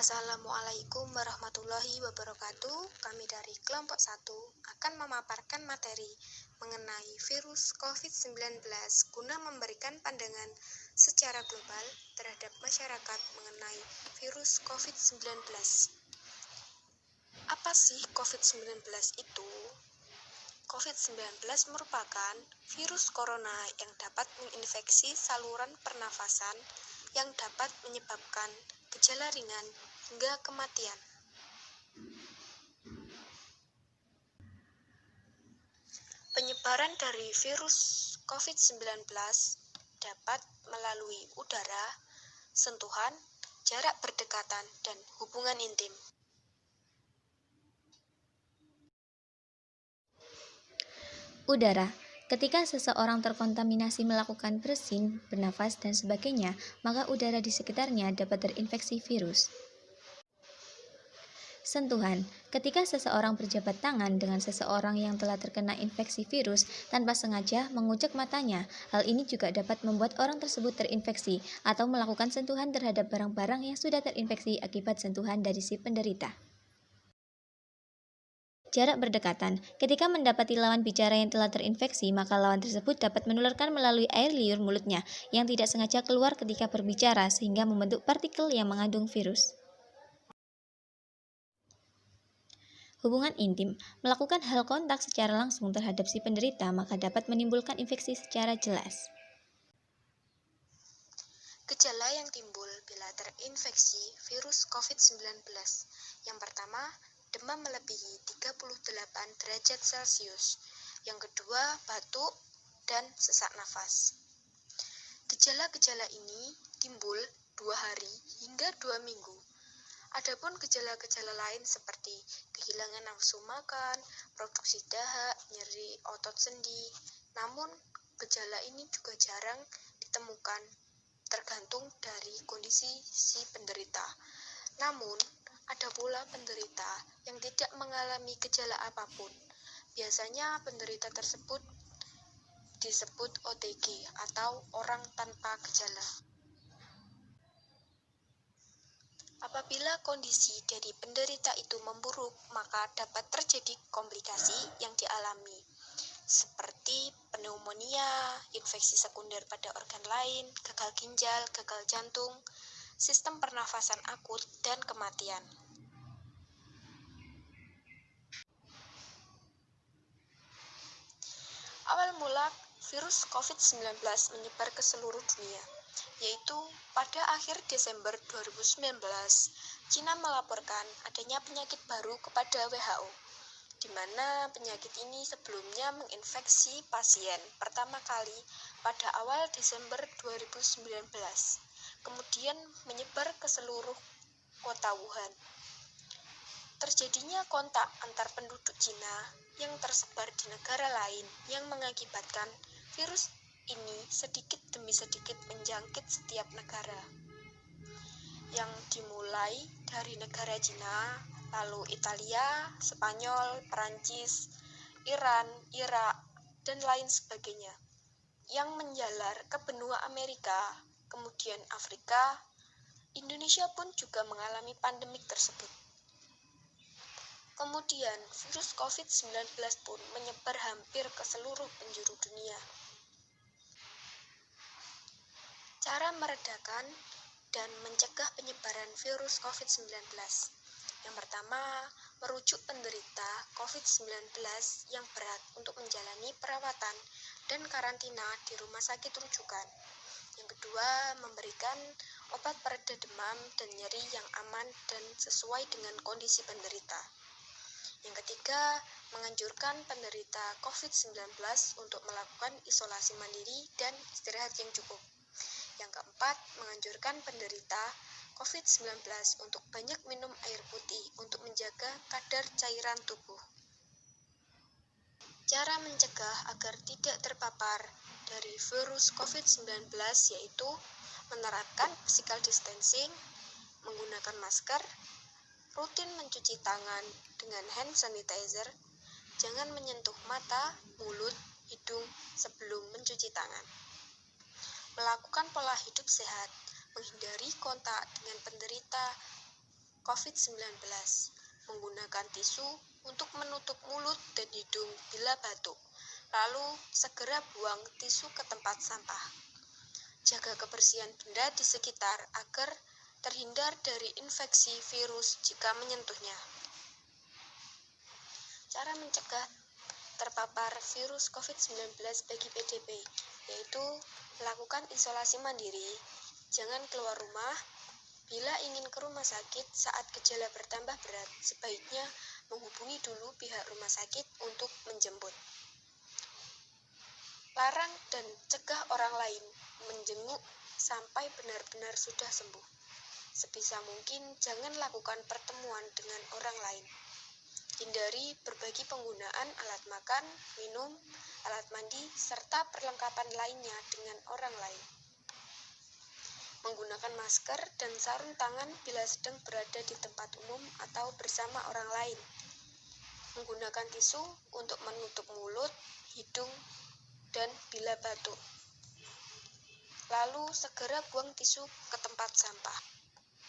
Assalamualaikum warahmatullahi wabarakatuh. Kami dari kelompok 1 akan memaparkan materi mengenai virus COVID-19 guna memberikan pandangan secara global terhadap masyarakat mengenai virus COVID-19. Apa sih COVID-19 itu? COVID-19 merupakan virus corona yang dapat menginfeksi saluran pernafasan yang dapat menyebabkan gejala ringan hingga kematian. Penyebaran dari virus COVID-19 dapat melalui udara, sentuhan, jarak berdekatan, dan hubungan intim. Udara. Ketika seseorang terkontaminasi melakukan bersin, bernafas, dan sebagainya, maka udara di sekitarnya dapat terinfeksi virus. Sentuhan. Ketika seseorang berjabat tangan dengan seseorang yang telah terkena infeksi virus tanpa sengaja mengucek matanya, hal ini juga dapat membuat orang tersebut terinfeksi atau melakukan sentuhan terhadap barang-barang yang sudah terinfeksi akibat sentuhan dari si penderita. Jarak berdekatan. Ketika mendapati lawan bicara yang telah terinfeksi, maka lawan tersebut dapat menularkan melalui air liur mulutnya yang tidak sengaja keluar ketika berbicara sehingga membentuk partikel yang mengandung virus. Hubungan intim. Melakukan hal kontak secara langsung terhadap si penderita maka dapat menimbulkan infeksi secara jelas. Gejala yang timbul bila terinfeksi virus COVID-19. Yang pertama, demam melebihi 38 derajat Celcius. Yang kedua, batuk dan sesak nafas. Gejala-gejala ini timbul 2 hari hingga 2 minggu. Adapun gejala-gejala lain seperti kehilangan nafsu makan, produksi dahak, nyeri otot sendi. Namun, gejala ini juga jarang ditemukan tergantung dari kondisi si penderita. Namun, ada pula penderita yang tidak mengalami gejala apapun. Biasanya penderita tersebut disebut OTG atau orang tanpa gejala. Apabila kondisi dari penderita itu memburuk, maka dapat terjadi komplikasi yang dialami, seperti pneumonia, infeksi sekunder pada organ lain, gagal ginjal, gagal jantung, sistem pernafasan akut, dan kematian. Awal mula virus COVID-19 menyebar ke seluruh dunia, yaitu pada akhir Desember 2019, Cina melaporkan adanya penyakit baru kepada WHO, di mana penyakit ini sebelumnya menginfeksi pasien pertama kali pada awal Desember 2019, kemudian menyebar ke seluruh kota Wuhan. Terjadinya kontak antar penduduk Cina yang tersebar di negara lain yang mengakibatkan virus ini sedikit demi sedikit menjangkit setiap negara. Yang dimulai dari negara Cina, lalu Italia, Spanyol, Perancis, Iran, Irak, dan lain sebagainya, yang menjalar ke benua Amerika, kemudian Afrika. Indonesia pun juga mengalami pandemik tersebut. Kemudian, virus COVID-19 pun menyebar hampir ke seluruh penjuru dunia. Cara meredakan dan mencegah penyebaran virus COVID-19. Yang pertama, merujuk penderita COVID-19 yang berat untuk menjalani perawatan dan karantina di rumah sakit rujukan. Yang kedua, memberikan obat pereda demam dan nyeri yang aman dan sesuai dengan kondisi penderita. Yang ketiga, menganjurkan penderita COVID-19 untuk melakukan isolasi mandiri dan istirahat yang cukup. Yang keempat, menganjurkan penderita COVID-19 untuk banyak minum air putih untuk menjaga kadar cairan tubuh. Cara mencegah agar tidak terpapar dari virus COVID-19 yaitu menerapkan physical distancing, menggunakan masker, rutin mencuci tangan dengan hand sanitizer, jangan menyentuh mata, mulut, hidung sebelum mencuci tangan. Melakukan pola hidup sehat, menghindari kontak dengan penderita COVID-19. Menggunakan tisu untuk menutup mulut dan hidung bila batuk. Lalu segera buang tisu ke tempat sampah. Jaga kebersihan benda di sekitar agar terhindar dari infeksi virus jika menyentuhnya. Cara mencegah terpapar virus COVID-19 bagi PDP, yaitu melakukan isolasi mandiri, jangan keluar rumah. Bila ingin ke rumah sakit saat gejala bertambah berat, sebaiknya menghubungi dulu pihak rumah sakit untuk menjemput. Larang dan cegah orang lain menjenguk sampai benar-benar sudah sembuh. Sebisa mungkin jangan lakukan pertemuan dengan orang lain. Hindari berbagi penggunaan alat makan, minum, alat mandi, serta perlengkapan lainnya dengan orang lain. Menggunakan masker dan sarung tangan bila sedang berada di tempat umum atau bersama orang lain. Menggunakan tisu untuk menutup mulut, hidung, dan bila batuk. Lalu segera buang tisu ke tempat sampah.